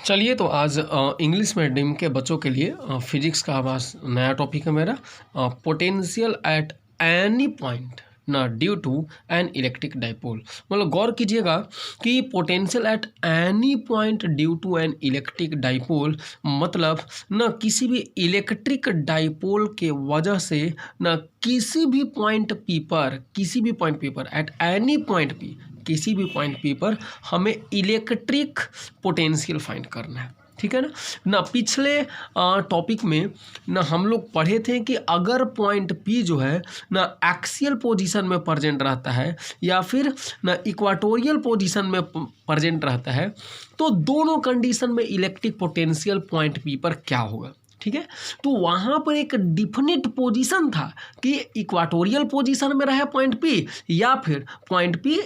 चलिए तो आज इंग्लिश मीडियम के बच्चों के लिए फिजिक्स का आज नया टॉपिक है मेरा, पोटेंशियल एट एनी पॉइंट ना due to an electric dipole. मतलब गौर कीजिएगा कि potential at any point due to an electric dipole मतलब न किसी भी इलेक्ट्रिक डाइपोल के वजह से न किसी भी पॉइंट पी पर एट एनी पॉइंट पी, किसी भी पॉइंट पी पर हमें इलेक्ट्रिक पोटेंशियल फाइंड करना है। ठीक है ना पिछले टॉपिक में ना हम लोग पढ़े थे कि अगर पॉइंट पी जो है ना एक्सियल पोजीशन में प्रेजेंट रहता है या फिर ना इक्वाटोरियल पोजीशन में प्रेजेंट रहता है तो दोनों कंडीशन में इलेक्ट्रिक पोटेंशियल पॉइंट पी पर क्या होगा। ठीक है, तो वहाँ पर एक डिफिनिट पोजीशन था कि इक्वाटोरियल पोजीशन में रहे पॉइंट पी या फिर पॉइंट पी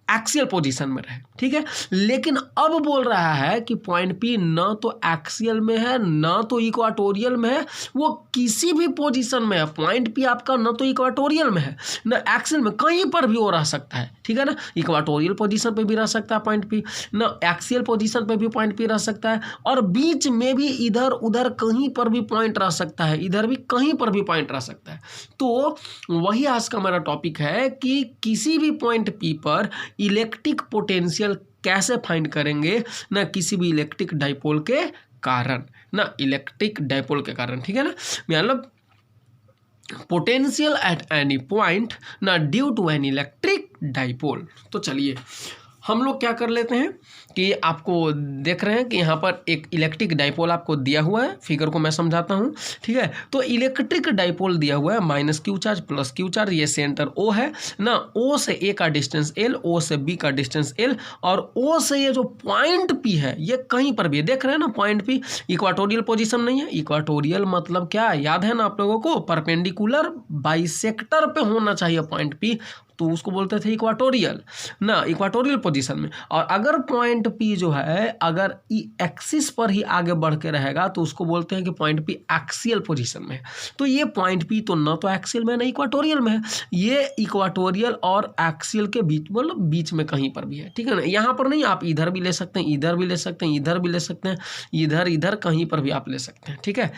एक्सियल पोजीशन में रहे। ठीक है, लेकिन अब बोल रहा है कि पॉइंट पी न तो एक्सियल में है न तो इक्वाटोरियल में है, वो किसी भी पोजीशन में है। पॉइंट पी आपका न तो इक्वाटोरियल में है न एक्सियल में, कहीं पर भी वो रह सकता है। ठीक है ना, इक्वाटोरियल पोजीशन पे भी रह सकता है पॉइंट पी, न एक्सियल पोजीशन पे भी पॉइंट पी रह सकता है, और बीच में भी इधर उधर कहीं पर भी पॉइंट रह सकता है, इधर भी कहीं पर भी पॉइंट रह सकता है। तो वही आज का हमारा टॉपिक है कि किसी भी पॉइंट पी पर इलेक्ट्रिक पोटेंशियल कैसे फाइंड करेंगे ना किसी भी इलेक्ट्रिक डाइपोल के कारण, ना इलेक्ट्रिक डाइपोल के कारण। ठीक है ना, मतलब पोटेंशियल एट एनी पॉइंट ना due to an electric dipole. तो चलिए हम लोग क्या कर लेते हैं कि आपको देख रहे हैं कि यहाँ पर एक इलेक्ट्रिक डाइपोल आपको दिया हुआ है, फिगर को मैं समझाता हूँ। ठीक है, तो इलेक्ट्रिक डाइपोल दिया हुआ है minus Q charge plus Q charge, ये सेंटर O है ना, O से A का डिस्टेंस L, O से B का डिस्टेंस L, और O से ये जो पॉइंट P है ये कहीं पर भी देख रहे हैं ना, पॉइंट P इक्वाटोरियल पोजीशन नहीं है। इक्वाटोरियल मतलब क्या याद है ना आप लोगों को, परपेंडिकुलर बाइसेक्टर पे होना चाहिए पॉइंट P, तो उसको बोलते थे इक्वाटोरियल ना, इक्वाटोरियल पोजीशन में। और अगर पॉइंट पी जो है अगर ई एक्सिस पर ही आगे बढ़ के रहेगा तो उसको बोलते हैं कि पॉइंट पी एक्सियल पोजीशन में है। तो ये पॉइंट पी तो न तो एक्सियल में न इक्वाटोरियल में है, ये इक्वाटोरियल और एक्सियल के बीच, मतलब बीच में कहीं पर भी है। ठीक है ना, यहाँ पर नहीं, आप इधर भी ले सकते हैं, इधर भी ले सकते हैं, इधर भी ले सकते हैं, इधर इधर कहीं पर भी आप ले सकते हैं। ठीक है,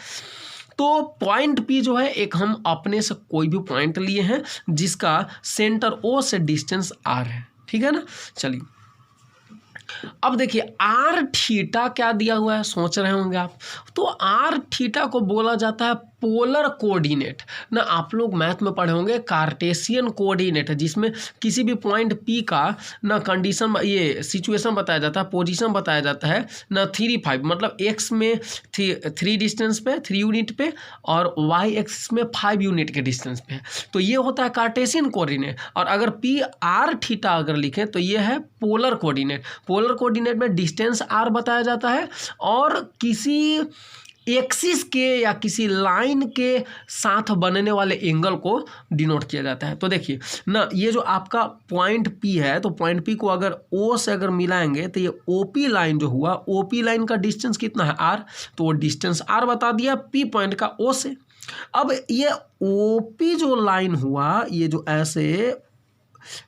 तो पॉइंट पी जो है एक हम अपने से कोई भी पॉइंट लिए हैं जिसका सेंटर O से डिस्टेंस R है। ठीक है ना, चलिए अब देखिए आर थीटा क्या दिया हुआ है, सोच रहे होंगे आप। तो आर थीटा को बोला जाता है पोलर कोऑर्डिनेट ना, आप लोग मैथ में पढ़े होंगे कार्टेशियन कोऑर्डिनेट है, जिसमें किसी भी पॉइंट पी का ना कंडीशन, ये सिचुएशन बताया जाता है, पोजीशन बताया जाता है ना 3 5, मतलब एक्स में 3 डिस्टेंस पे 3 यूनिट पे और वाई एक्सिस में 5 यूनिट के डिस्टेंस पे है। तो ये होता है कार्टेशियन कोऑर्डिनेट। और अगर पी आर थीटा अगर लिखें तो ये है पोलर कोऑर्डिनेट। पोलर कोऑर्डिनेट में डिस्टेंस r बताया जाता है और किसी एक्सिस के या किसी लाइन के साथ बनने वाले एंगल को डिनोट किया जाता है। तो देखिए ना, ये जो आपका पॉइंट P है, तो पॉइंट P को अगर O से अगर मिलाएंगे तो ये OP लाइन जो हुआ, OP लाइन का डिस्टेंस कितना है R, तो वो डिस्टेंस R बता दिया P पॉइंट का O से। अब ये OP जो लाइन हुआ, ये जो ऐसे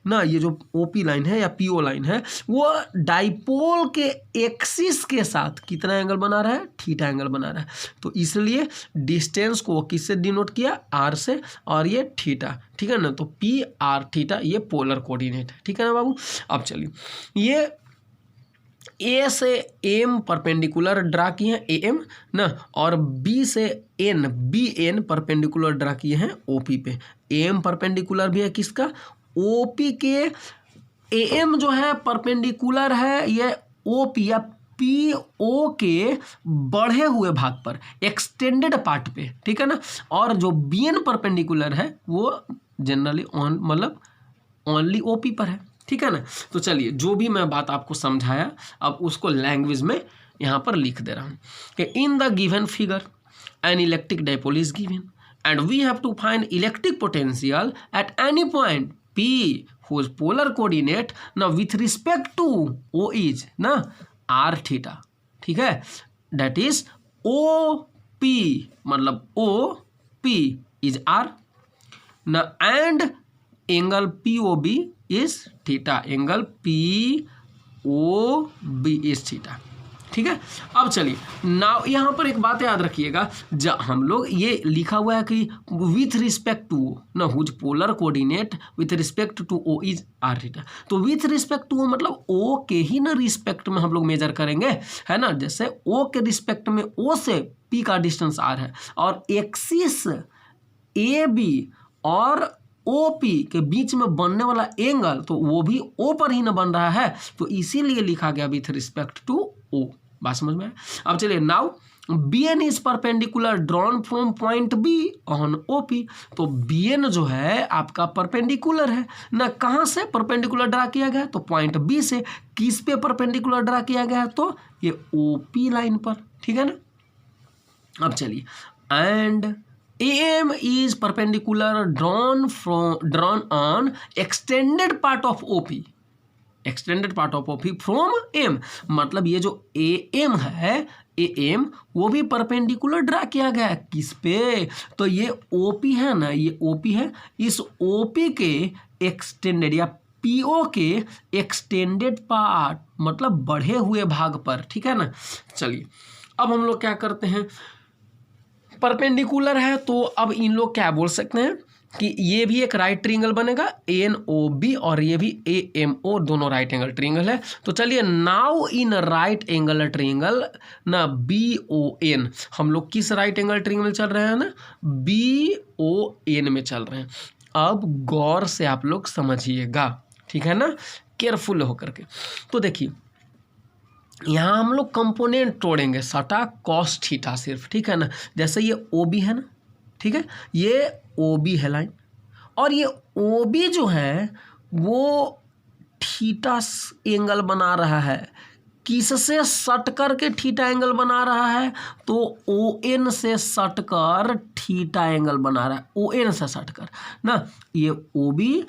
ना, ये जो OP लाइन है या PO लाइन है, वो डाइपोल के एक्सिस के साथ कितना एंगल बना रहा है, थीटा एंगल बना रहा है। तो इसलिए डिस्टेंस को किससे डिनोट किया, R से, और ये थीटा। ठीक है ना, तो PR थीटा ये पोलर कोऑर्डिनेट है। ठीक है ना बाबू। अब चलिए ये A से M परपेंडिकुलर ड्रा किए हैं AM ना, और B से N BN परपेंडिकुलर ड्रा किए हैं OP पे। AM परपेंडिकुलर भी है किसका, OP के। AM जो है परपेंडिकुलर है ये OP या PO के बढ़े हुए भाग पर, एक्सटेंडेड पार्ट पे। ठीक है ना, और जो BN परपेंडिकुलर है वो जनरली मतलब ओनली OP पर है। ठीक है ना, तो चलिए जो भी मैं बात आपको समझाया अब उसको लैंग्वेज में यहाँ पर लिख दे रहा हूँ कि in the given figure an electric dipole is given and we have to find electric potential at any point P whose polar coordinate now with respect to O is ना R थीटा। ठीक है, that is OP मतलब OP is R ना, and angle POB is theta, angle POB is theta. ठीक है। अब चलिए now यहाँ पर एक बात याद रखिएगा, जब हम लोग ये लिखा हुआ है कि विथ रिस्पेक्ट टू ना whose polar coordinate with respect to O is R theta, तो विथ रिस्पेक्ट टू मतलब ओ के ही ना रिस्पेक्ट में हम लोग मेजर करेंगे, है ना। जैसे ओ के रिस्पेक्ट में ओ से पी का डिस्टेंस आर है और एक्सिस ए बी और ओ पी के बीच में बनने वाला एंगल तो वो भी ओ पर ही ना बन रहा है, तो इसीलिए लिखा गया विथ रिस्पेक्ट टू ओ। बात समझ में आया। अब चलिए now B N is perpendicular drawn from point B on O P, तो बी एन जो है आपका परपेंडिकुलर है ना, कहाँ से परपेंडिकुलर ड्रा किया गया तो पॉइंट बी से, किस पे परपेंडिकुलर ड्रा किया गया है तो ये ओ पी लाइन पर, ठीक है ना। अब चलिए and AM is perpendicular drawn on extended part of OP, extended part of OP from M, मतलब ये जो AM है AM वो भी परपेंडिकुलर ड्रा किया गया है किस पे, तो ये OP है ना, ये OP है, इस OP के एक्सटेंडेड या PO के एक्सटेंडेड पार्ट मतलब बढ़े हुए भाग पर, ठीक है ना। चलिए अब हम लोग क्या करते हैं, परपेंडिकुलर है तो अब इन लोग क्या बोल सकते हैं कि ये भी एक राइट ट्रायंगल बनेगा ANOB और ये भी AMO, दोनों राइट एंगल ट्रायंगल है। तो चलिए now in right angle triangle ना BON, हम लोग किस राइट एंगल ट्रायंगल चल रहे हैं ना, BON में चल रहे हैं। अब गौर से आप लोग समझिएगा, ठीक है ना, केयरफुल होकर के। तो देखिए यहाँ हम लोग कंपोनेंट तोड़ेंगे सटा कॉस थीटा सिर्फ, ठीक है ना। जैसे ये ओ बी है ना, ठीक है, ये ओ बी है लाइन और ये ओ बी जो है वो थीटा एंगल बना रहा है, किससे सट कर के थीटा एंगल बना रहा है तो ओ एन से सट कर थीटा एंगल बना रहा है, ओ एन से सट कर ना, ये ओ बी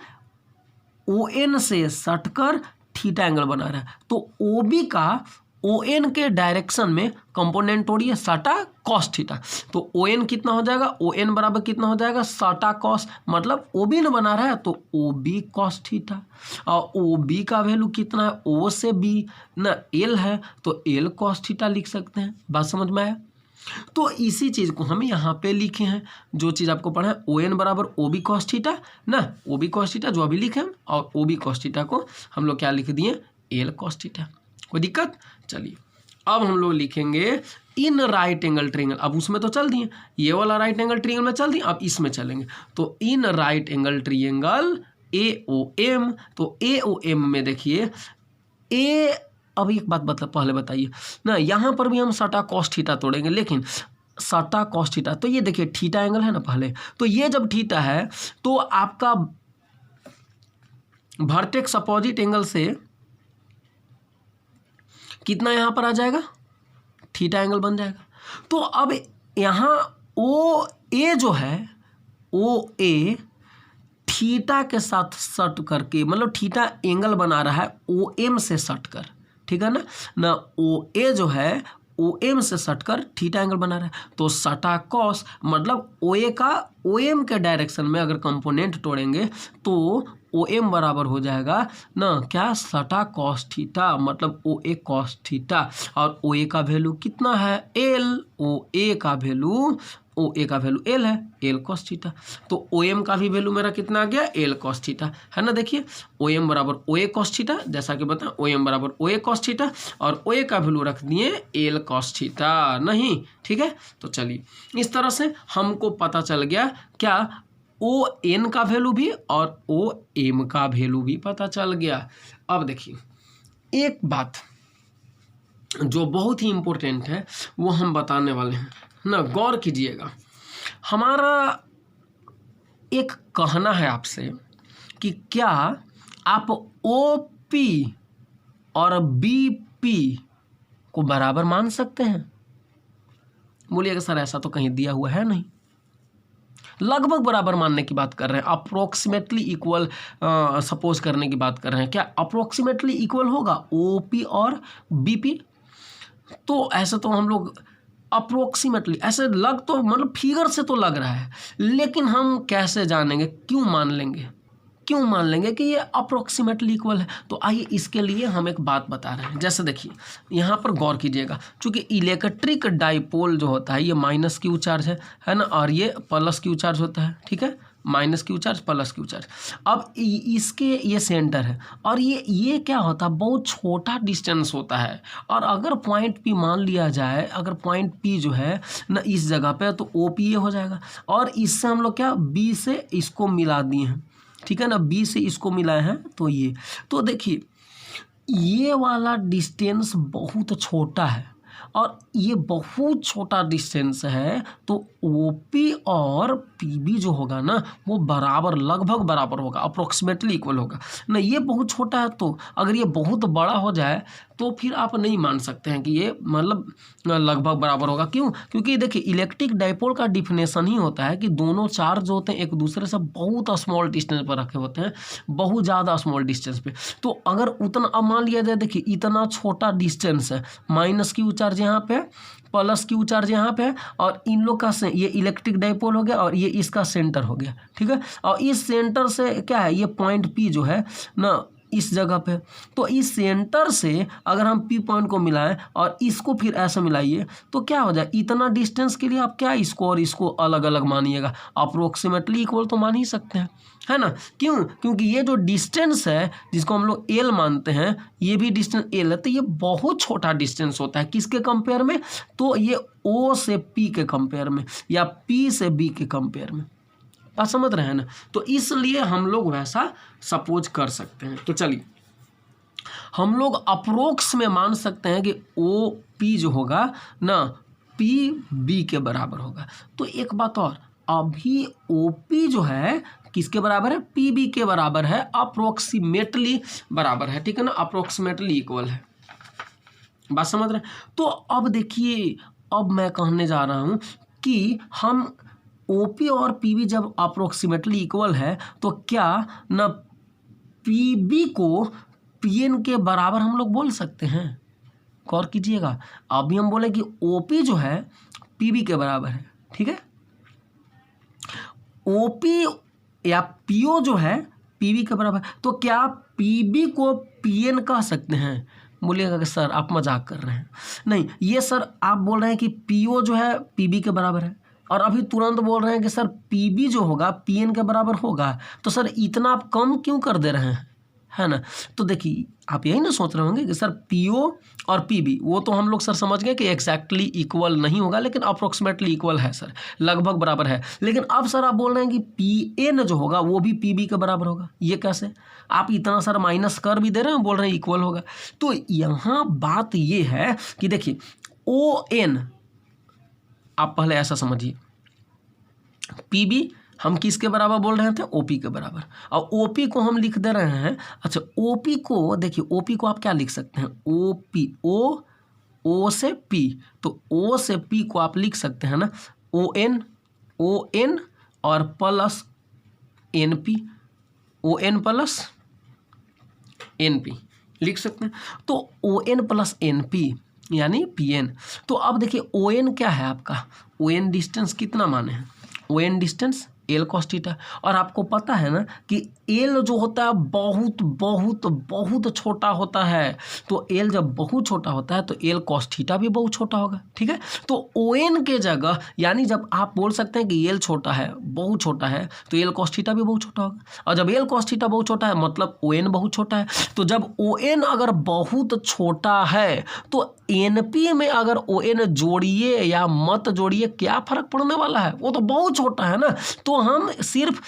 ओ एन से सट कर थीटा एंगल बना रहा है, तो ओ बी का ओ एन के डायरेक्शन में कंपोनेंट तोड़िए सटा कॉस थीटा, तो ओ एन कितना हो जाएगा, ओ एन बराबर कितना हो जाएगा सटा कॉस, मतलब ओ बी न बना रहा है तो ओ बी कॉस थीटा, और ओ बी का वैल्यू कितना है, ओ से बी ना एल है तो एल कॉस थीटा लिख सकते हैं। बात समझ में आया। तो इसी चीज़ को हम यहाँ पे लिखे हैं, जो चीज़ आपको पढ़ा है ओ एन बराबर ओ बी कॉस थीटा ना, ओ बी कॉस थीटा जो अभी लिखे हम, और ओ बी कॉस थीटा को हम लोग क्या लिख दिए एल कॉस थीटा। कोई दिक्कत। चलिए अब हम लोग लिखेंगे इन राइट एंगल ट्रायंगल, अब उसमें तो चल दिए, ये वाला राइट एंगल ट्रायंगल में चल दिए, अब इसमें चलेंगे। तो in right angle triangle AOM, तो AOM में देखिए ए, अब एक बात पहले बताइए ना, यहाँ पर भी हम सटा कॉस थीटा तोड़ेंगे, लेकिन सटा कॉस थीटा तो ये देखिए थीटा एंगल है ना पहले, तो ये जब थीटा है तो आपका वर्टेक्स अपोजिट एंगल से कितना यहाँ पर आ जाएगा थीटा एंगल बन जाएगा। तो अब यहाँ ओ ए जो है ओ ए थीटा के साथ सट करके मतलब थीटा एंगल बना रहा है ओ एम से सट कर, ठीक है ना ओ ए जो है ओ एम से सट कर थीटा एंगल बना रहा है, तो सटा कॉस मतलब ओ ए का ओ एम के डायरेक्शन में अगर कंपोनेंट तोड़ेंगे तो ओ एम बराबर हो जाएगा ना क्या सटा कॉस थीटा, मतलब ओ ए कॉस थीटा, और ओ ए का वैल्यू कितना है एल, ओ ए का वैल्यू एल है, एल कॉस थीटा, तो ओ एम का भी वैल्यू मेरा कितना आ गया एल कॉस थीटा, है ना। देखिए ओ एम बराबर ओ ए कॉस थीटा, जैसा कि बताएं ओ एम बराबर ओ ए कॉस थीटा, और ओ ए का वैल्यू रख दिए एल कॉस थीटा, नहीं ठीक है। तो चलिए इस तरह से हमको पता चल गया क्या ओ एन का वैल्यू भी और ओ एम का वैल्यू भी पता चल गया। अब देखिए एक बात जो बहुत ही इम्पोर्टेंट है वो हम बताने वाले हैं ना, गौर कीजिएगा। हमारा एक कहना है आपसे कि क्या आप ओ पी और बी पी को बराबर मान सकते हैं? बोलिएगा सर ऐसा तो कहीं दिया हुआ है नहीं, लगभग बराबर मानने की बात कर रहे हैं, अप्रोक्सीमेटली इक्वल सपोज करने की बात कर रहे हैं। क्या अप्रोक्सीमेटली इक्वल होगा ओ पी और बी पी? तो ऐसे तो हम लोग अप्रोक्सीमेटली ऐसे लग तो मतलब फिगर से तो लग रहा है, लेकिन हम कैसे जानेंगे, क्यों मान लेंगे? क्यों मान लेंगे कि ये अप्रोक्सीमेटली इक्वल है? तो आइए इसके लिए हम एक बात बता रहे हैं। जैसे देखिए यहाँ पर गौर कीजिएगा, चूंकि इलेक्ट्रिक डाइपोल जो होता है ये माइनस क्यू चार्ज है ना, और ये प्लस क्यू चार्ज होता है, ठीक है, minus Q charge plus Q charge. अब इसके ये सेंटर है और ये क्या होता है, बहुत छोटा डिस्टेंस होता है। और अगर पॉइंट पी मान लिया जाए, अगर पॉइंट पी जो है ना इस जगह पे, तो ओ पी ए हो जाएगा। और इससे हम लोग क्या बी से इसको मिला दिए हैं, ठीक है ना, बी से इसको मिलाए हैं, तो ये तो देखिए ये वाला डिस्टेंस बहुत छोटा है और ये बहुत छोटा डिस्टेंस है, तो ओपी और पीबी जो होगा ना वो बराबर, लगभग बराबर होगा, अप्रोक्सीमेटली इक्वल होगा ना। ये बहुत छोटा है, तो अगर ये बहुत बड़ा हो जाए तो फिर आप नहीं मान सकते हैं कि ये मतलब लगभग बराबर होगा। क्यों? क्योंकि देखिए इलेक्ट्रिक डाइपोल का डिफिनेशन ही होता है कि दोनों चार्ज होते हैं एक दूसरे से बहुत स्मॉल डिस्टेंस पर रखे होते हैं, बहुत ज़्यादा स्मॉल डिस्टेंस पे। तो अगर उतना, अब मान लिया जाए देखिए इतना छोटा डिस्टेंस है, माइनस क्यू चार्ज यहाँ पे, प्लस क्यू चार्ज यहाँ पे, और इन लोग का ये इलेक्ट्रिक डाइपोल हो गया और ये इसका सेंटर हो गया, ठीक है। और इस सेंटर से क्या है, ये पॉइंट पी जो है ना इस जगह पे, तो इस सेंटर से अगर हम पी पॉइंट को मिलाएं और इसको फिर ऐसे मिलाइए तो क्या हो जाए, इतना डिस्टेंस के लिए आप क्या इसको और इसको अलग अलग मानिएगा, अप्रोक्सीमेटली इक्वल तो मान ही सकते हैं, है ना। क्यों? क्योंकि ये जो डिस्टेंस है जिसको हम लोग एल मानते हैं, ये भी डिस्टेंस एल है, तो ये बहुत छोटा डिस्टेंस होता है किसके कंपेयर में, तो ये ओ से पी के कंपेयर में या पी से बी के कंपेयर में। बात समझ रहे हैं ना। तो इसलिए हम लोग वैसा सपोज कर सकते हैं। तो चलिए हम लोग अप्रोक्स में मान सकते हैं कि ओ पी जो होगा ना पी बी के बराबर होगा। तो एक बात और, अभी ओ पी जो है किसके बराबर है, पी बी के बराबर है, अप्रोक्सीमेटली बराबर है, ठीक है ना, अप्रोक्सीमेटली इक्वल है। बात समझ रहे हैं। तो अब देखिए, अब मैं कहने जा रहा हूं कि हम ओपी और पीबी जब अप्रोक्सीमेटली इक्वल है तो क्या ना पीबी को पीएन के बराबर हम लोग बोल सकते हैं। गौर कीजिएगा, अभी हम बोले कि ओपी जो है पीबी के बराबर है, ठीक है, ओपी या पीओ जो है पीबी के बराबर, तो क्या पीबी को पीएन कह सकते हैं। बोलिएगा कि सर आप मजाक कर रहे हैं। नहीं, ये सर आप बोल रहे हैं कि पीओ जो है पीबी के बराबर है और अभी तुरंत बोल रहे हैं कि सर पीबी जो होगा पीएन के बराबर होगा, तो सर इतना आप कम क्यों कर दे रहे हैं, है ना। तो देखिए आप यही ना सोच रहे होंगे कि सर पीओ और पीबी वो तो हम लोग सर समझ गए कि एग्जैक्टली इक्वल नहीं होगा, लेकिन अप्रोक्सीमेटली इक्वल है सर, लगभग बराबर है। लेकिन अब सर आप बोल रहे हैं कि पीएन जो होगा वो भी पीबी के बराबर होगा, ये कैसे? आप इतना सर माइनस कर भी दे रहे हैं, बोल रहे हैं इक्वल होगा। तो यहाँ बात ये है कि देखिए ओ एन, आप पहले ऐसा समझिए, पीबी हम किसके बराबर बोल रहे थे, ओपी के बराबर, और ओपी को हम लिख दे रहे हैं। अच्छा ओपी को देखिए, ओपी को आप क्या लिख सकते हैं, ओपी, ओ से पी, तो ओ से पी को आप लिख सकते हैं ना ओ एन और plus N P, O N plus N P लिख सकते हैं। तो O N plus N P यानी पी एन। तो अब देखिए ओ एन क्या है आपका, ओ एन डिस्टेंस कितना माने हैं, O N distance L cos theta. और आपको पता है ना कि एल जो होता है बहुत बहुत बहुत छोटा होता है, तो एल जब बहुत छोटा होता है तो एल कॉस थीटा भी बहुत छोटा होगा, ठीक है। तो ओ एन के जगह, यानी जब आप बोल सकते हैं कि एल छोटा है, बहुत छोटा है, तो एल कॉस थीटा भी बहुत छोटा होगा, और जब एल कॉस थीटा बहुत छोटा है मतलब ओ एन बहुत छोटा है। तो जब ओ एन अगर बहुत छोटा है तो एन पी में अगर ओ एन जोड़िए या मत जोड़िए क्या फर्क पड़ने वाला है, वो तो बहुत छोटा है ना। तो हम सिर्फ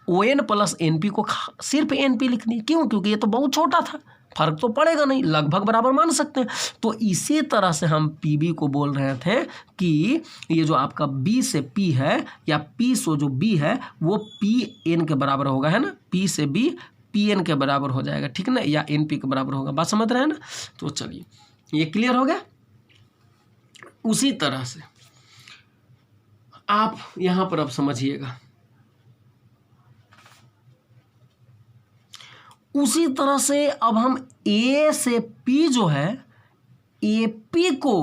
O N plus N P को सिर्फ एन पी लिखनी, क्यों? क्योंकि ये तो बहुत छोटा था, फर्क तो पड़ेगा नहीं, लगभग बराबर मान सकते हैं। तो इसी तरह से हम पी बी को बोल रहे थे कि ये जो आपका बी से पी है या पी से जो बी है वो पी एन के बराबर होगा, है ना, पी से बी पी एन के बराबर हो जाएगा, ठीक है ना, या एन पी के बराबर होगा। बात समझ रहे हैं ना। तो चलिए ये क्लियर हो गया। उसी तरह से आप यहां पर अब समझिएगा, उसी तरह से अब हम ए से पी जो है ए पी को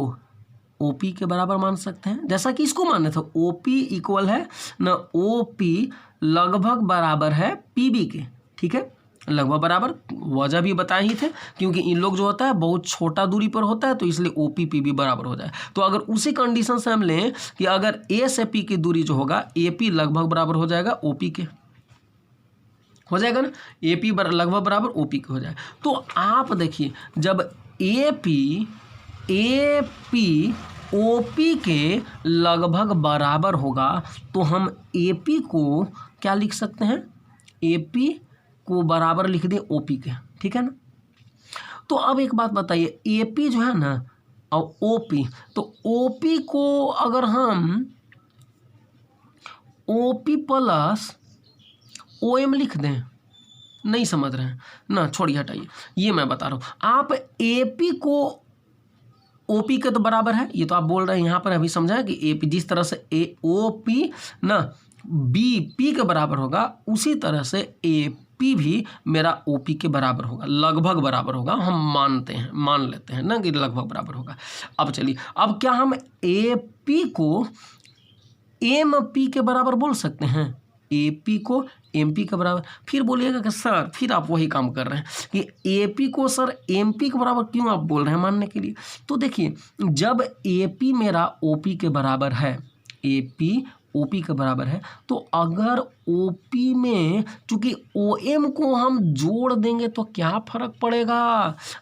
OP के बराबर मान सकते हैं, जैसा कि इसको माने थे OP इक्वल है ना OP लगभग बराबर है PB के। ठीक है, लगभग बराबर, वजह भी बताए ही थे, क्योंकि इन लोग जो होता है बहुत छोटा दूरी पर होता है, तो इसलिए OP PB बराबर हो जाए। तो अगर उसी कंडीशन से हम लें कि अगर A से P की दूरी जो होगा AP लगभग बराबर हो जाएगा OP के, हो जाएगा ना, AP लगभग बराबर OP के हो जाए। तो आप देखिए जब AP OP के लगभग बराबर होगा तो हम AP को क्या लिख सकते हैं, AP को बराबर लिख दें OP के। ठीक है ना। तो अब एक बात बताइए, AP जो है ना और OP, तो OP को अगर हम OP प्लस OM लिख दें, नहीं समझ रहे हैं ना, छोड़िए हटाइए, ये मैं बता रहा हूँ। आप AP को OP के तो बराबर है, ये तो आप बोल रहे हैं यहाँ पर अभी समझा कि AP जिस तरह से OP ना BP के बराबर होगा, उसी तरह से AP भी मेरा OP के बराबर होगा, लगभग बराबर होगा, हम मानते हैं, मान लेते हैं ना कि लगभग बराबर होगा। अब चलिए, अब क्या हम AP को MP के बराबर बोल सकते हैं, AP को MP के बराबर? फिर बोलिएगा कि सर फिर आप वही काम कर रहे हैं कि AP को सर MP के बराबर क्यों आप बोल रहे हैं मानने के लिए। तो देखिए, जब AP मेरा OP के बराबर है, AP OP के बराबर है, तो अगर OP में चूंकि OM को हम जोड़ देंगे तो क्या फर्क पड़ेगा।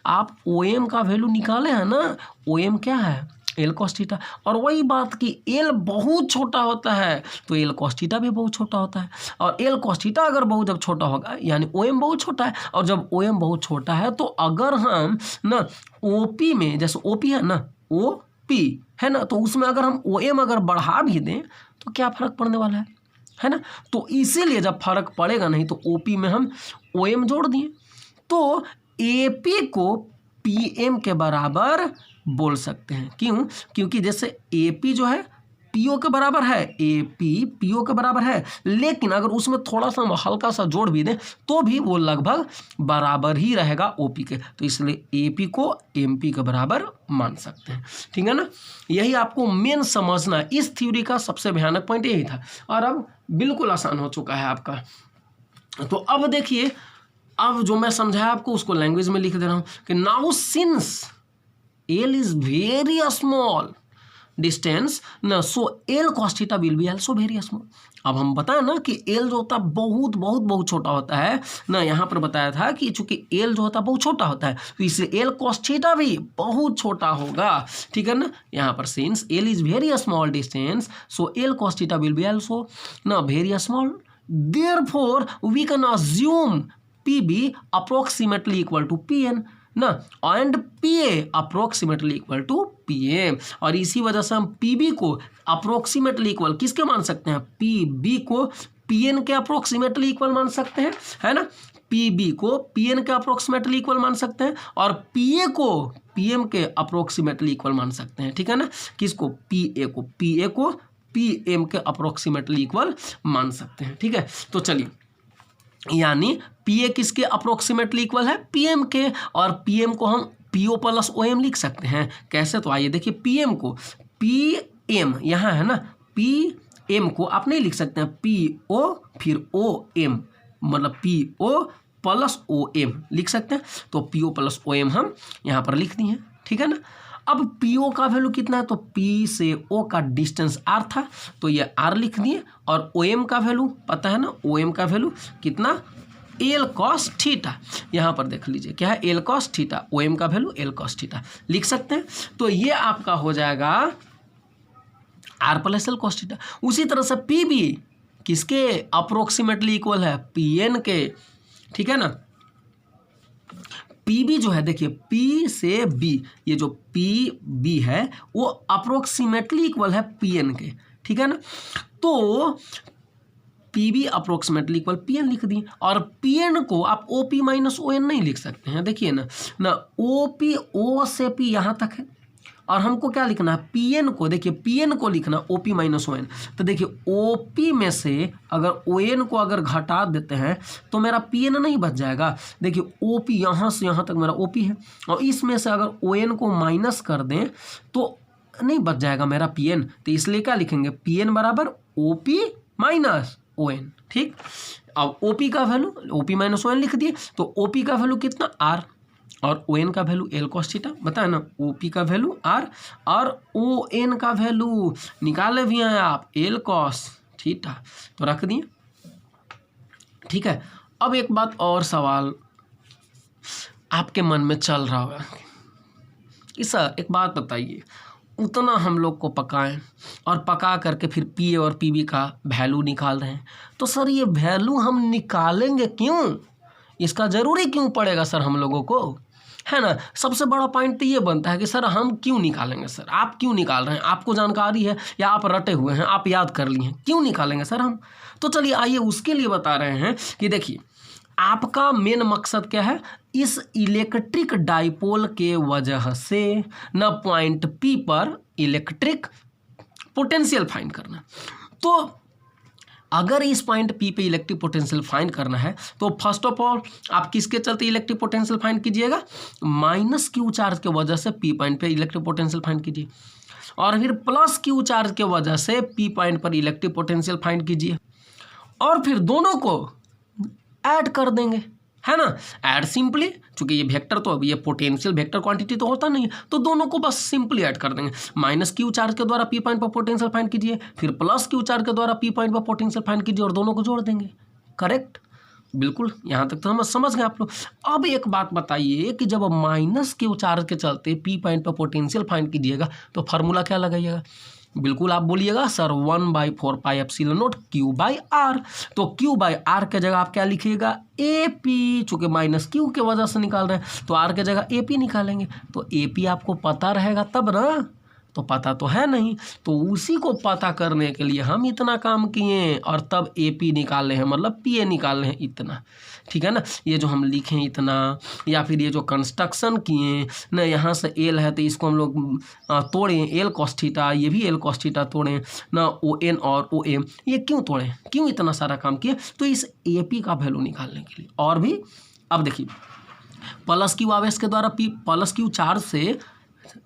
आप OM का वैल्यू निकाले हैं ना, OM क्या है, L cos थीटा, और वही बात कि L बहुत छोटा होता है तो L cos थीटा भी बहुत छोटा होता है, और L cos थीटा अगर बहुत जब छोटा होगा यानी OM बहुत छोटा है, और जब OM बहुत छोटा है तो अगर हम ना OP में, जैसे OP है ना, OP है ना, तो उसमें अगर हम OM अगर बढ़ा भी दें तो क्या फर्क पड़ने वाला है ना। तो इसीलिए जब फर्क पड़ेगा नहीं तो OP में हम OM जोड़ दिए, तो AP को PM के बराबर बोल सकते हैं। क्यों, क्योंकि जैसे AP जो है PO के बराबर है, AP PO के बराबर है, लेकिन अगर उसमें थोड़ा सा हल्का सा जोड़ भी दें तो भी वो लगभग बराबर ही रहेगा OP के, तो इसलिए AP को MP के बराबर मान सकते हैं। ठीक है ना, यही आपको मेन समझना, इस थ्योरी का सबसे भयानक पॉइंट यही था, और अब बिल्कुल आसान हो चुका है आपका। तो अब देखिए, अब जो मैं समझाया आपको उसको लैंग्वेज में लिख दे रहा हूँ कि now since L is very small distance ना, so L cos theta will be also very small। अब हम बताएं ना कि L जो होता है बहुत बहुत बहुत छोटा होता है ना, यहाँ पर बताया था कि चूंकि L जो होता है बहुत छोटा होता है तो इसलिए L cos theta भी बहुत छोटा होगा। ठीक है ना, यहाँ पर since L is very small distance so L cos theta will be also ना very small, therefore we can assume PB approximately equal to PN ना, and PA approximately equal to PA, और इसी वजह से हम PB को approximately equal किसके मान सकते हैं, PB को PN के अप्रोक्सीमेटली इक्वल मान सकते हैं, है ना, PB को PN के अप्रोक्सीमेटली इक्वल मान सकते हैं, और PA को PM के अप्रोक्सीमेटली इक्वल मान सकते हैं। ठीक है ना, किसको, PA को PM के अप्रोक्सीमेटली इक्वल मान सकते हैं। ठीक है, तो चलिए, यानी PA किसके अप्रोक्सीमेटली इक्वल है, PM के, और PM को हम PO प्लस OM लिख सकते हैं। कैसे, तो आइए देखिए, PM को PM यहाँ है ना, PM को आप नहीं लिख सकते हैं PO फिर OM, मतलब PO प्लस OM लिख सकते हैं, तो PO प्लस OM हम यहाँ पर लिख दिए हैं। ठीक है ना, अब PO का वैल्यू कितना है, तो P से O का डिस्टेंस R था तो ये R लिख दिए, और OM का वैल्यू पता है ना, OM का वैल्यू कितना, L cos थीटा, यहाँ पर देख लीजिए क्या है, L cos थीटा, OM का वैल्यू L cos थीटा लिख सकते हैं। तो ये आपका हो जाएगा R plus L cos theta. उसी तरह से PB किसके अप्रोक्सीमेटली इक्वल है, PN के। ठीक है ना, PB जो है देखिए, P से B, ये जो PB है वो अप्रोक्सीमेटली इक्वल है PN के। ठीक है ना, तो PB अप्रोक्सीमेटली इक्वल PN लिख दिए, और PN को आप OP माइनस ON नहीं लिख सकते हैं। देखिए ना OP O से P यहाँ तक है, और हमको क्या लिखना है, PN को, देखिए PN को लिखना OP माइनस ON, तो देखिए OP में से अगर ON को अगर घटा देते हैं तो मेरा PN नहीं बच जाएगा। देखिए OP यहाँ से यहाँ तक मेरा OP है, और इसमें से अगर ON को माइनस कर दें तो नहीं बच जाएगा मेरा पी एन, तो इसलिए क्या लिखेंगे, पी एन बराबर O P minus O N. ठीक, अब ओ पी का value O P minus O N लिख दिए, तो ओ पी का वैल्यू कितना आर और ओ एन का वैल्यू एल कॉस थीटा, बताए ना, ओ पी का वैल्यू आर और ओ एन का वैल्यू निकाले भी हैं आप एल कॉस थीटा, तो रख दिए। ठीक है, अब एक बात और सवाल आपके मन में चल रहा होगा कि सर एक बात बताइए, उतना हम लोग को पकाएं और पका करके फिर पी और पी बी का वैल्यू निकाल रहे हैं, तो सर ये वैल्यू हम निकालेंगे क्यों, इसका ज़रूरी क्यों पड़ेगा सर हम लोगों को, है ना। सबसे बड़ा पॉइंट तो ये बनता है कि सर हम क्यों निकालेंगे, सर आप क्यों निकाल रहे हैं, आपको जानकारी है या आप रटे हुए हैं, आप याद कर लिए हैं, क्यों निकालेंगे सर हम। तो चलिए आइए उसके लिए बता रहे हैं कि देखिए आपका मेन मकसद क्या है, इस इलेक्ट्रिक डाइपोल के वजह से न पॉइंट पी पर इलेक्ट्रिक पोटेंशियल फाइंड करना। तो अगर इस पॉइंट पी पे इलेक्ट्रिक पोटेंशियल फाइंड करना है तो फर्स्ट ऑफ ऑल आप किसके चलते इलेक्ट्रिक पोटेंशियल फाइंड कीजिएगा, माइनस क्यू चार्ज के वजह से पी पॉइंट पे इलेक्ट्रिक पोटेंशियल फाइंड कीजिए, और फिर प्लस क्यू चार्ज के वजह से पी पॉइंट पर इलेक्ट्रिक पोटेंशियल फाइंड कीजिए, और फिर दोनों को ऐड कर देंगे, है ना। ऐड सिंपली, चूंकि ये वेक्टर तो ये पोटेंशियल वेक्टर क्वांटिटी तो होता नहीं है, तो दोनों को बस सिंपली ऐड कर देंगे। माइनस क्यू चार्ज के द्वारा पी पॉइंट पर पोटेंशियल फाइंड कीजिए, फिर प्लस क्यू चार्ज के द्वारा पी पॉइंट पर पोटेंशियल फाइंड कीजिए और दोनों को जोड़ देंगे। करेक्ट, बिल्कुल, यहाँ तक तो हम समझ गए आप लोग। अब एक बात बताइए कि जब माइनस क्यू चार्ज के चलते पी पॉइंट पर पोटेंशियल फाइंड कीजिएगा तो फार्मूला क्या लगाइएगा, बिल्कुल आप बोलिएगा sir 1/4 pi epsilon naught Q by R. तो क्यू बाई आर के जगह आप क्या लिखिएगा, ए पी, चूँकि माइनस क्यू के वजह से निकाल रहे हैं तो आर के जगह ए पी निकालेंगे। तो ए पी आपको पता रहेगा तब ना, तो पता तो है नहीं, तो उसी को पता करने के लिए हम इतना काम किए और तब ए पी निकाले हैं, मतलब पी ए निकाले हैं इतना। ठीक है ना, ये जो हम लिखे इतना, या फिर ये जो कंस्ट्रक्शन किए ना, यहाँ से एल है तो इसको हम लोग तोड़ें, एल कॉस थीटा, ये भी एल कॉस थीटा तोड़ें ना, ओ एन और ओ एम, ये क्यों तोड़ें, क्यों इतना सारा काम किए, तो इस ए पी का वैल्यू निकालने के लिए। और भी अब देखिए प्लस क्यू आवेश के द्वारा पी प्लस क्यू चार्ज से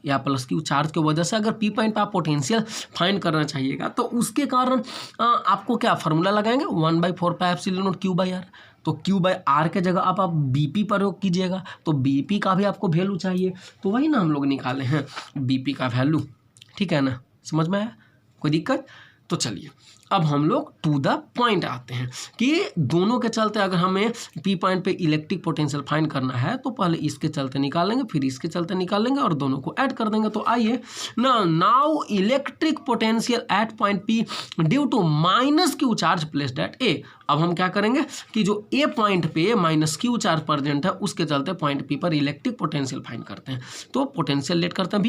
या प्लस क्यू चार्ज की वजह से अगर पी पॉइंट पर आप पोटेंशियल फाइंड करना चाहिएगा तो उसके कारण आपको क्या फार्मूला लगाएंगे, 1/4 pi epsilon naught Q by R. तो क्यू बाई आर के जगह आप बीपी प्रयोग कीजिएगा, तो बीपी का भी आपको वैल्यू चाहिए, तो वही ना हम लोग निकाले हैं बीपी का वैल्यू। ठीक है ना, समझ में आया, कोई दिक्कत। तो चलिए अब हम लोग टू द पॉइंट आते हैं कि दोनों के चलते अगर हमें पी पॉइंट पे इलेक्ट्रिक पोटेंशियल फाइंड करना है तो पहले इसके चलते निकालेंगे, फिर इसके चलते निकालेंगे और दोनों को ऐड कर देंगे। तो आइए ना, now electric potential at point P due to minus Q charge placed at A. अब हम क्या करेंगे कि जो ए पॉइंट पे माइनस क्यू चार्ज प्रेजेंट है उसके चलते पॉइंट पी पर इलेक्ट्रिक पोटेंशियल फाइंड करते हैं। तो पोटेंशियल लेट करते हैं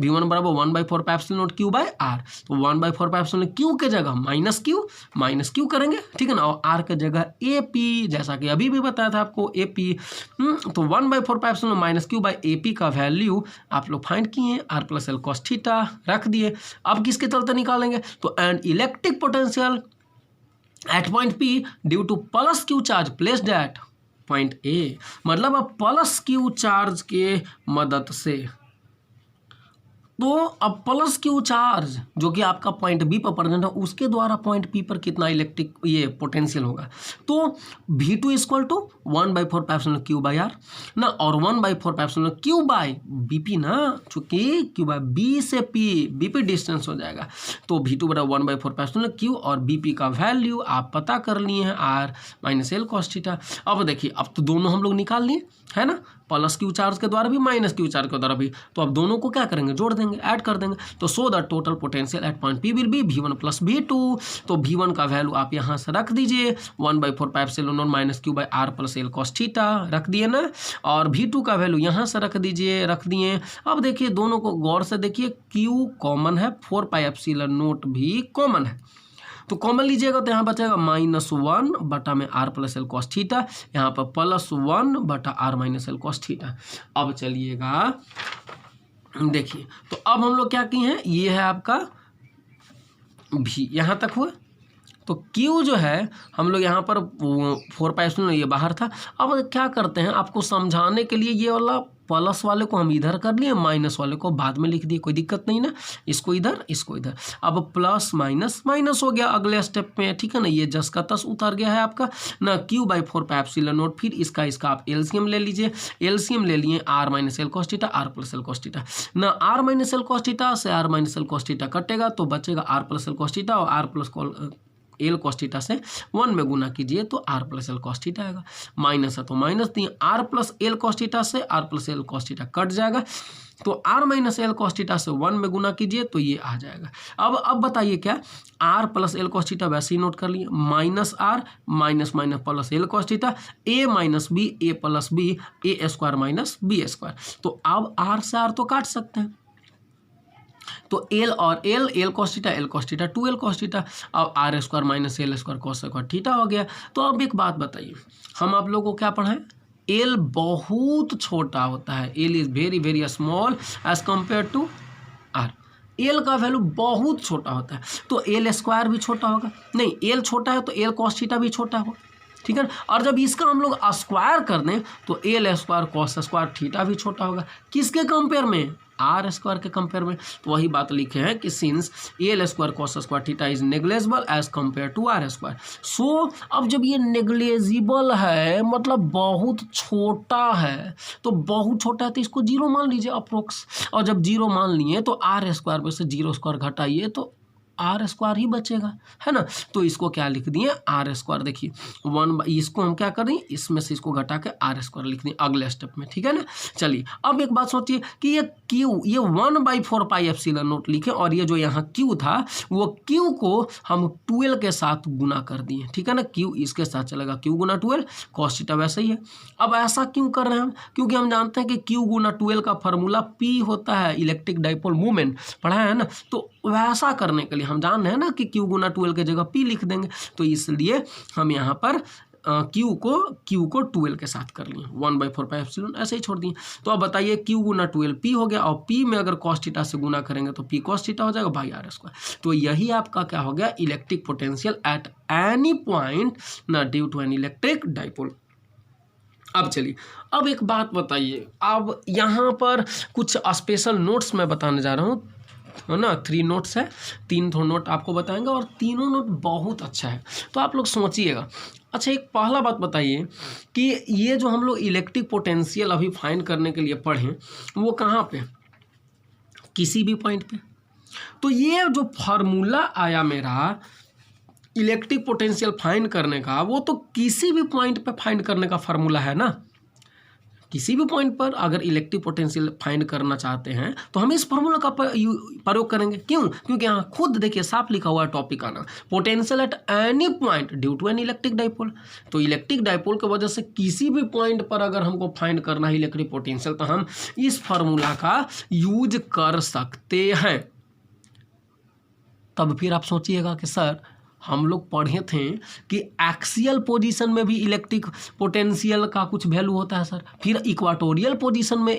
V1 बराबर 1/4 pi epsilon naught Q by R. तो 1/4 पाई एप्सिलॉन क्यू के जगह माइनस क्यू करेंगे, ठीक है ना, और आर के जगह ए पी, जैसा कि अभी भी बताया था आपको ए पी। तो 1/4 pi epsilon minus Q by A P का वैल्यू आप लोग फाइंड किए, R plus L cos theta रख दिए। अब किसके चलते निकालेंगे, तो and electric potential at point P due to plus Q charge placed at point A, मतलब अब प्लस क्यू चार्ज के मदद से, तो अब प्लस क्यू चार्ज जो कि आपका पॉइंट बी पर प्रेजेंट है उसके द्वारा पॉइंट पी पर कितना इलेक्ट्रिक ये पोटेंशियल होगा, तो V2 equal to 1/4 pi epsilon Q by R ना, और 1/4 pi epsilon Q by BP ना, चूंकि क्यू बाई बी से पी बीपी डिस्टेंस हो जाएगा, तो V2 बराबर 1/4 पाई एप्सिलॉन क्यू और बीपी का वैल्यू आप पता कर लिए हैं R minus L cos theta. अब देखिए अब तो दोनों हम लोग निकाल लिए, है ना, प्लस क्यू चार्ज के द्वारा भी माइनस क्यू चार्ज के द्वारा भी, तो अब दोनों को क्या करेंगे, जोड़ देंगे, ऐड कर देंगे। तो so the total potential at point P will be V1 plus V2। तो V1 का वैल्यू आप यहाँ से रख दीजिए 1/4 pi epsilon nought minus Q by R plus L cos theta रख दिए ना, और V2 का वैल्यू यहाँ से रख दीजिए, रख दिए। अब देखिए दोनों को गौर से देखिए, Q कॉमन है, 4 पाई एप्सिलॉन नॉट भी कॉमन है, तो कॉमन लीजिएगा तो यहाँ बचेगा -1 बटा में R plus L cos theta, यहाँ पर +1 बटा R minus L cos theta. अब चलिएगा देखिए, तो अब हम लोग क्या किए हैं, ये है आपका भी यहाँ तक हुआ, तो Q जो है हम लोग यहाँ पर 4 पाई एप्सिलॉन ये बाहर था। अब क्या करते हैं, आपको समझाने के लिए ये वाला प्लस वाले को हम इधर कर लिए, माइनस वाले को बाद में लिख दिए, कोई दिक्कत नहीं ना। इसको इधर, इसको इधर। अब प्लस माइनस माइनस हो गया अगले स्टेप में, ठीक है ना। ये 10 का 10 उतर गया है आपका ना, Q/4 पाई एप्सिलॉन नॉट। फिर इसका आप एलसीएम ले लीजिए, एलसीएम ले लिए R minus L cos theta, R plus L cos theta ना। R minus L cos theta से R minus L cos theta कटेगा तो बचेगा R plus L cos theta, और R plus L cos theta से 1 में गुना कीजिए तो R plus L cos theta आएगा। माइनस है तो माइनस दिए, R plus L cos theta से R plus L cos theta cut जाएगा, तो R minus L cos theta से 1 में गुना कीजिए तो ये आ जाएगा। अब बताइए क्या, R plus L cos theta वैसे ही नोट कर लिए, minus R minus minus plus L cos theta, A minus B, A plus B, A square minus B square. तो अब R से R तो काट सकते हैं, तो एल और L cos theta, L cos theta 2 L cos theta. अब R square minus L square cos square theta हो गया। तो अब एक बात बताइए, हम आप लोगों को क्या पढ़ाएं, एल बहुत छोटा होता है, L is very very small as compare to R. L का वैल्यू बहुत छोटा होता है, तो एल स्क्वायर भी छोटा होगा, नहीं एल छोटा है तो एल कॉस थीटा भी छोटा होगा, ठीक है। और जब इसका हम लोग स्क्वायर कर दें तो L square cos square theta भी छोटा होगा, किसके कंपेयर में, आर स्क्वायर के कंपेयर में। तो वही बात लिखे हैं कि since L square cos square theta is negligible as compare to R square. So अब जब ये नेग्लेजिबल है मतलब बहुत छोटा है, तो बहुत छोटा है तो इसको 0 मान लीजिए अप्रोक्स, और जब 0 मान लिए तो आर स्क्वायर में से 0 स्क्वायर घटाइए तो आर स्क्वायर ही बचेगा, है ना। तो इसको क्या लिख दिए, आर स्क्वायर। देखिए 1, इसको हम क्या कर रहे हैं, इसमें से इसको घटा के आर स्क्वायर लिख दिए अगले स्टेप में, ठीक है ना। चलिए अब एक बात सोचिए कि ये क्यू, ये 1/4 पाई एप्सिलॉन नॉट लिखे, और ये जो यहाँ क्यू था वो क्यू को हम 12 के साथ गुना कर दिए, ठीक है ना। क्यू इसके साथ चलेगा, क्यू गुना 12 कॉस थीटा वैसे ही है। अब ऐसा क्यों कर रहे हैं हम, क्योंकि हम जानते हैं कि क्यू गुना 12 का फॉर्मूला पी होता है, इलेक्ट्रिक डाइपोल मूवमेंट पढ़ा है ना। तो वैसा करने के लिए हम जान रहे हैं ना कि क्यू गुना 12 की जगह पी लिख देंगे, तो इसलिए हम यहाँ पर क्यू को 12 के साथ कर लिए, 1/4 पाई एप्सिलॉन ऐसे ही छोड़ दिए। तो अब बताइए क्यू गुना 12 पी हो गया, और पी में अगर कॉस थीटा से गुना करेंगे तो पी कॉस थीटा हो जाएगा भाई आर स्क्वायर। तो यही आपका क्या हो गया, electric potential at any point ना due to an electric dipole. अब चलिए अब एक बात बताइए, अब यहाँ पर कुछ स्पेशल नोट्स मैं बताने जा रहा हूँ, है ना। 3 नोट्स है, 3 नोट आपको बताएंगे, और तीनों नोट बहुत अच्छा है, तो आप लोग सोचिएगा। अच्छा एक पहला बात बताइए कि ये जो हम लोग इलेक्ट्रिक पोटेंशियल अभी फाइंड करने के लिए पढ़ें वो कहाँ पे, किसी भी पॉइंट पे। तो ये जो फार्मूला आया मेरा इलेक्ट्रिक पोटेंशियल फाइंड करने का, वो तो किसी भी पॉइंट पे फाइंड करने का फार्मूला है ना। किसी भी पॉइंट पर अगर इलेक्ट्रिक पोटेंशियल फाइंड करना चाहते हैं तो हम इस फार्मूला का प्रयोग करेंगे। क्यों, क्योंकि यहाँ खुद देखिए साफ लिखा हुआ है टॉपिक आना, potential at any point due to an electric dipole. तो इलेक्ट्रिक डाइपोल की वजह से किसी भी पॉइंट पर अगर हमको फाइंड करना है इलेक्ट्रिक पोटेंशियल, तो हम इस फार्मूला का यूज कर सकते हैं। तब फिर आप सोचिएगा कि सर हम लोग पढ़े थे कि एक्सियल पोजीशन में भी इलेक्ट्रिक पोटेंशियल का कुछ वैल्यू होता है सर, फिर इक्वाटोरियल पोजीशन में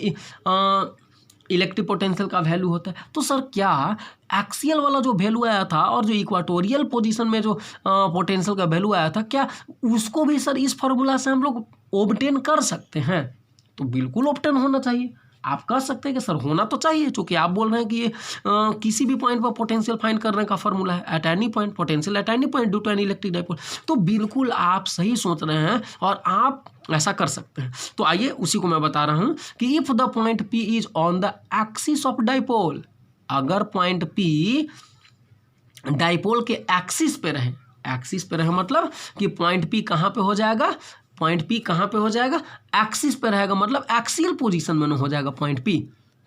इलेक्ट्रिक पोटेंशियल का वैल्यू होता है। तो सर क्या एक्सियल वाला जो वैल्यू आया था और जो इक्वाटोरियल पोजीशन में जो पोटेंशियल का वैल्यू आया था, क्या उसको भी सर इस फार्मूला से हम लोग ऑब्टेन कर सकते हैं? तो बिल्कुल ऑब्टेन होना चाहिए। आप कह सकते हैं कि सर होना तो चाहिए, क्योंकि आप बोल रहे हैं कि ये किसी भी पॉइंट पर पोटेंशियल फाइंड करने का फॉर्मूला है, at any point potential at any point due to any electric dipole. तो बिल्कुल आप सही सोच रहे हैं और आप ऐसा कर सकते हैं। तो आइए उसी को मैं बता रहा हूं कि if the point P is on the axis of dipole, अगर पॉइंट पी डाइपोल के एक्सिस पे रहे, एक्सिस पे रहे मतलब कि पॉइंट पी कहाँ पे हो जाएगा, पॉइंट पी कहाँ पे हो जाएगा, एक्सिस पे रहेगा, मतलब एक्सियल पोजीशन में हो जाएगा पॉइंट पी।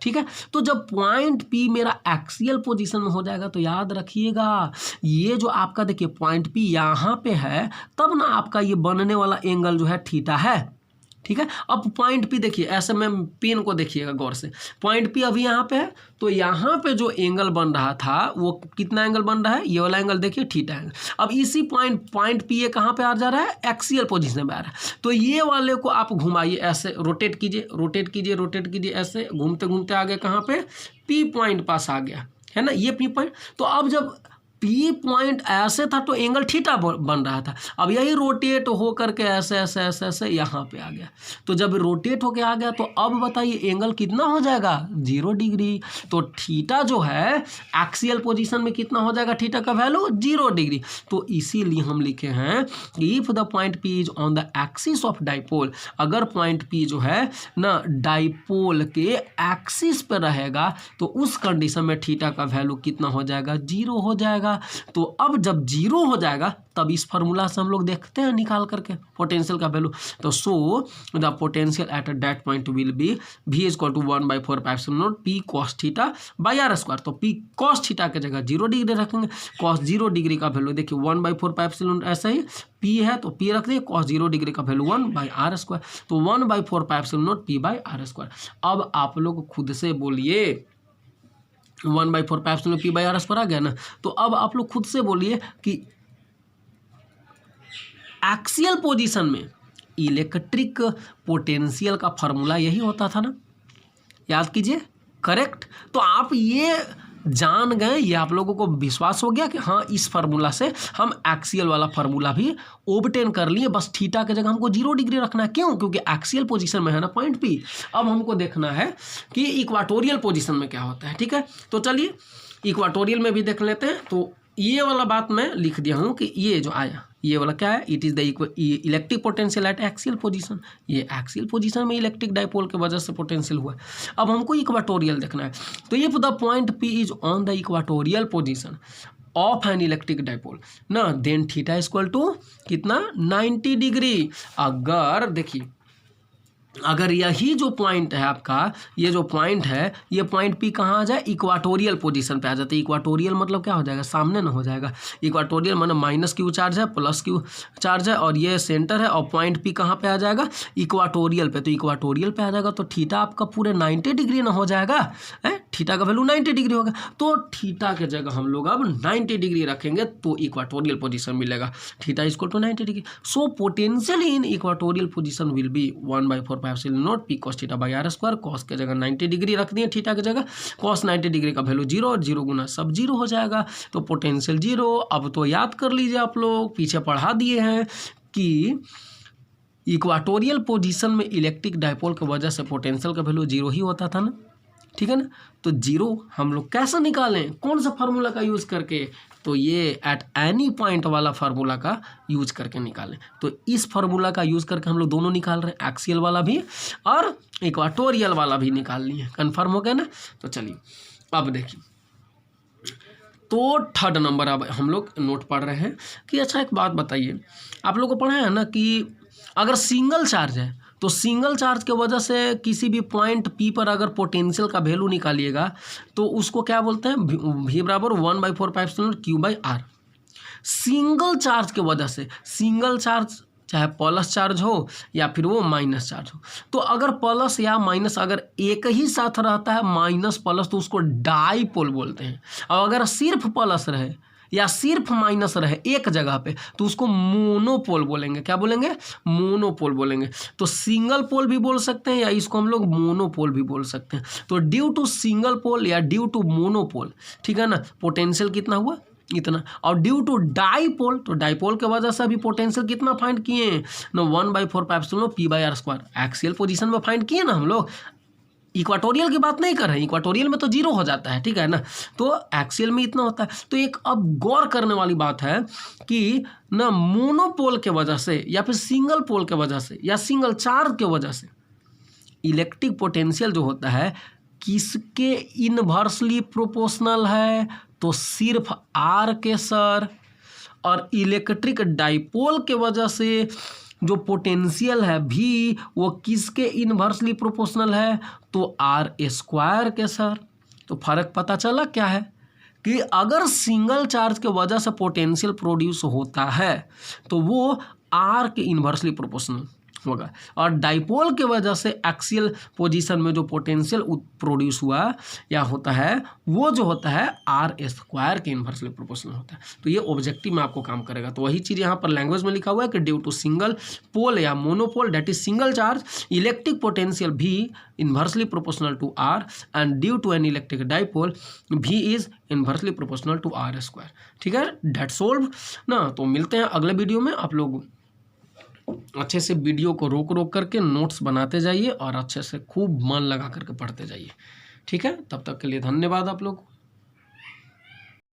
ठीक है, तो जब पॉइंट पी मेरा एक्सियल पोजीशन में हो जाएगा तो याद रखिएगा ये जो आपका देखिए पॉइंट पी यहाँ पे है, तब ना आपका ये बनने वाला एंगल जो है थीटा है। ठीक है, अब पॉइंट पी देखिए, ऐसे में पेन को देखिएगा गौर से, पॉइंट पी अभी यहाँ पे है, तो यहाँ पे जो एंगल बन रहा था वो कितना एंगल बन रहा है, ये वाला एंगल देखिए थीटा एंगल। अब इसी पॉइंट पी ये कहाँ पे आ जा रहा है, एक्सियल पोजीशन में आ रहा है। तो ये वाले को आप घुमाइए, ऐसे रोटेट कीजिए, रोटेट कीजिए, रोटेट कीजिए, ऐसे घूमते घूमते आगे कहाँ पे पी पॉइंट पास आ गया है ना, ये पी पॉइंट। तो अब जब पी पॉइंट ऐसे था तो एंगल थीटा बन रहा था। अब यही रोटेट हो करके ऐसे ऐसे ऐसे ऐसे यहाँ पे आ गया। तो जब रोटेट होके आ गया तो अब बताइए एंगल कितना हो जाएगा 0 डिग्री। तो थीटा जो है एक्सियल पोजीशन में कितना हो जाएगा, थीटा का वैल्यू 0 डिग्री। तो इसीलिए हम लिखे हैं if the point P is on the axis of dipole, अगर पॉइंट पी जो है ना डाइपोल के एक्सिस पे रहेगा तो उस कंडीशन में थीटा का वैल्यू कितना हो जाएगा 0 हो जाएगा। तो अब जब 0 हो जाएगा तब इस फार्मूला से हम लोग देखते हैं निकाल करके पोटेंशियल का वैल्यू। तो so the potential at that point will be v equal to 1/4πε0 p cos theta by R square. तो p cos थीटा के जगह 0 डिग्री रखेंगे। cos 0 डिग्री का वैल्यू देखिए 1/4πε0 ऐसा ही p है तो p रख दिए, cos 0 डिग्री का वैल्यू 1/r स्क्वायर। तो 1/4πε0 p बाई आर स्क्वायर। अब आप लोग खुद से बोलिए 1/4πε0 p बाई आर स्क्वायर आ गया ना। तो अब आप लोग खुद से बोलिए कि एक्सियल पोजीशन में इलेक्ट्रिक पोटेंशियल का फॉर्मूला यही होता था ना, याद कीजिए, करेक्ट। तो आप ये जान गए, ये आप लोगों को विश्वास हो गया कि हाँ इस फार्मूला से हम एक्सियल वाला फार्मूला भी ओबटेन कर लिए। बस थीटा के जगह हमको 0 डिग्री रखना है, क्यों, क्योंकि एक्सियल पोजीशन में है ना पॉइंट पी। अब हमको देखना है कि इक्वाटोरियल पोजीशन में क्या होता है, ठीक है। तो चलिए इक्वाटोरियल में भी देख लेते हैं। तो ये वाला बात मैं लिख दिया हूँ कि ये जो आया ये वाला क्या है, it is the electric potential eight axial position. ये एक्सियल पोजीशन में इलेक्ट्रिक डाइपोल के वजह से पोटेंशियल हुआ। अब हमको इक्वाटोरियल देखना है। तो if the point P is on the equatorial position of N electric dipole ना, देन थीटा इक्वल टू कितना 90 डिग्री। अगर देखिए अगर यही जो पॉइंट है आपका, ये जो पॉइंट है, ये पॉइंट पी कहाँ आ जाए, इक्वाटोरियल पोजीशन पे आ जाता है। इक्वाटोरियल मतलब क्या हो जाएगा, सामने ना हो जाएगा। इक्वाटोरियल मतलब माइनस क्यू चार्ज है, प्लस क्यू चार्ज है, और ये सेंटर है, और पॉइंट पी कहाँ पे आ जाएगा, इक्वाटोरियल पे। तो इक्वाटोरियल पे आ जाएगा तो थीटा आपका पूरे 90 डिग्री ना हो जाएगा, है थीटा का वैल्यू 90 डिग्री होगा। तो थीटा के जगह हम लोग अब 90 डिग्री रखेंगे तो इक्वाटोरियल पोजीशन मिलेगा, theta equal to 90 degree. So potential in equatorial position will be 1/4πε0 p cos theta by R square. Cos के जगह 90 डिग्री रख दिए थीटा की जगह, कॉस 90 डिग्री का वैल्यू 0 और 0 गुना सब 0 हो जाएगा। तो पोटेंशियल 0। अब तो याद कर लीजिए, आप लोग पीछे पढ़ा दिए हैं कि इक्वाटोरियल पोजीशन में इलेक्ट्रिक डाइपोल की वजह से पोटेंशियल का वैल्यू 0 ही होता था ना, ठीक है ना। तो 0 हम लोग कैसे निकालें, कौन सा फार्मूला का यूज़ करके, तो ये एट एनी पॉइंट वाला फार्मूला का यूज करके निकालें। तो इस फार्मूला का यूज़ करके हम लोग दोनों निकाल रहे हैं, एक्सियल वाला भी और इक्वाटोरियल वाला भी निकाल लिए, कन्फर्म हो गया ना। तो चलिए अब देखिए, तो थर्ड नंबर अब हम लोग नोट पढ़ रहे हैं कि अच्छा एक बात बताइए, आप लोग को पढ़ा है ना कि अगर सिंगल चार्ज है तो सिंगल चार्ज के वजह से किसी भी पॉइंट पी पर अगर पोटेंशियल का वैल्यू निकालिएगा तो उसको क्या बोलते हैं, v बराबर 1/4πε0 q by R. Single charge के वजह से, सिंगल चार्ज चाहे प्लस चार्ज हो या फिर वो माइनस चार्ज हो, तो अगर प्लस या माइनस अगर एक ही साथ रहता है माइनस प्लस तो उसको डाइपोल बोलते हैं। और अगर सिर्फ प्लस रहे या सिर्फ माइनस रहे एक जगह पे तो उसको मोनोपोल बोलेंगे। क्या बोलेंगे, मोनोपोल बोलेंगे। तो सिंगल पोल भी बोल सकते हैं या इसको हम लोग मोनोपोल भी बोल सकते हैं। तो ड्यू टू सिंगल पोल या ड्यू टू मोनोपोल, ठीक है ना, पोटेंशियल कितना हुआ इतना। और ड्यू टू डाइपोल, तो डाइपोल के वजह से अभी पोटेंशियल कितना फाइंड किए ना, 1/4πε0 p by R square. Axial position में फाइंड किए ना हम लोग, इक्वाटोरियल की बात नहीं कर रहे हैं, इक्वाटोरियल में तो 0 हो जाता है, ठीक है ना। तो एक्सियल में इतना होता है। तो एक अब गौर करने वाली बात है कि ना मोनोपोल के वजह से या फिर सिंगल पोल के वजह से या सिंगल चार्ज के वजह से इलेक्ट्रिक पोटेंशियल जो होता है किसके इनवर्सली प्रोपोर्शनल है, तो सिर्फ आर के सर। और इलेक्ट्रिक डाइपोल के वजह से जो पोटेंशियल है भी वो किसके इनवर्सली प्रोपोर्शनल है, तो आर स्क्वायर के सर। तो फर्क पता चला क्या है कि अगर सिंगल चार्ज के वजह से पोटेंशियल प्रोड्यूस होता है तो वो आर के इनवर्सली प्रोपोर्शनल, होगा। और डाइपोल के वजह से एक्सियल पोजीशन में जो पोटेंशियल प्रोड्यूस हुआ या होता है वो जो होता है आर स्क्वायर के इन्वर्सली प्रोपोर्शनल होता है। तो ये ऑब्जेक्टिव में आपको काम करेगा। तो वही चीज़ यहाँ पर लैंग्वेज में लिखा हुआ है कि ड्यू टू सिंगल पोल या monopole that is single charge electric potential भी inversely proportional to R and due to an electric dipole भी is inversely proportional to R square. ठीक है, डेट सोल्व ना। तो मिलते हैं अगले वीडियो में। आप लोग अच्छे से वीडियो को रोक रोक करके नोट्स बनाते जाइए और अच्छे से खूब मन लगा करके पढ़ते जाइए। ठीक है, तब तक के लिए धन्यवाद आप लोग।